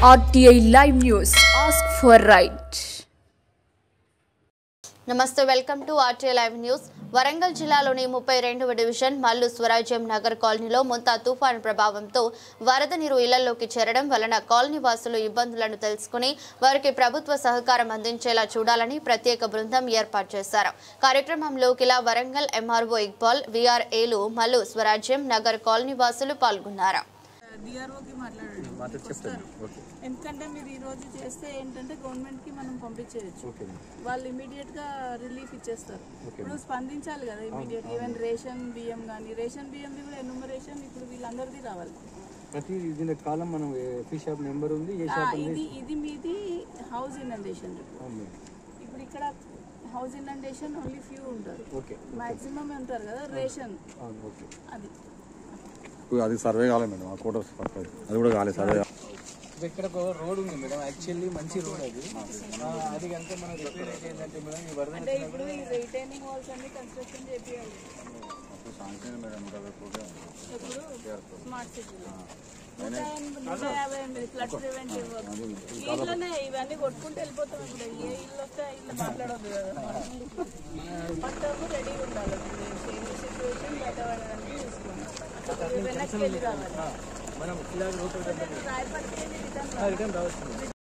RTI Live News. Ask for right. నమస్తే, welcome to RTI live news. Warangal జిల్లాలోని 32వ division Mallu స్వరాజ్యం నగర్ కాలనీలో ముంతా తుఫాను ప్రభావంతో వరద నీరు ఇళ్లలోకి చేరడం వలన కాలనీ వాసులు ఇబ్బందులను తెలుసుకుని వారికి ప్రభుత్వ సహకారం అందించేలా చూడాలని ప్రత్యేక బృందం ఏర్పాటు చేశారు. కార్యక్రమంలో కిలా వరంగల్ ఎంఆర్ఓ ఇక్బాల్, విఆర్ఏలు, మల్లు స్వరాజ్యం నగర్ కాలనీ వాసులు పాల్గొన్నారు. ఎందుకంటే మీరు ఈ రోజు చేస్తే ఏంటంటే గవర్నమెంట్ కి మనం పంపించేయచ్చు, వాళ్ళు ఇమీడియట్ గా రిలీఫ్ ఇచ్చేస్తారు. ఇప్పుడు స్పందించాలి కదా ఇమీడియట్. ఈవెన్ రేషన్ బియ్యం కానీ, రేషన్ బియ్యం కూడా ఎన్యూమరేషన్ ఇప్పుడు వీళ్ళందరిది రావాలి. ప్రతి కాలం మనం షాప్ నెంబర్ ఉంది. ఇది మీది హౌస్ ఇనండేషన్. ఇప్పుడు ఇక్కడ హౌస్ ఇనండేషన్ ఓన్లీ ఫ్యూ ఉంటారు, మాక్సిమం ఉంటారు కదా రేషన్. అది సర్వే కాలేదు మేడం, ఆ కోటర్స్ అది కూడా కాలేదు సర్వే. ఇక్కడ ఒక రోడ్ ఉంది మేడం, యాక్చువల్లీ మంచి రోడ్ అది. అది కనుక మనం రిపేర్ అయితే ఏంటంటే మేడం ఈ వరద అంటే ఇప్పుడు ఈ రిటైనింగ్ వాల్స్ అన్ని కన్స్ట్రక్షన్ చేయాలి. మేడం ఇప్పుడు స్మార్ట్ సిటీలో 158 ఫ్లడ్ ప్రివెంటివ్ వర్క్. ఇట్లనే ఇవన్నీ కొట్టుకుంటూ వెళ్ళిపోతాం. ఇప్పుడు ఏ ఇల్లు వస్తే ఇల్లు మాట్లాడొద్దు కదా, మొత్తం రెడీ ఉండాలి. సిచ్యువేషన్ బయటపడడానికి చూసుకోండి. వెనక్కి వెళ్ళి రావాలి. మనం రాయపడితే రిటర్న్ రావచ్చు.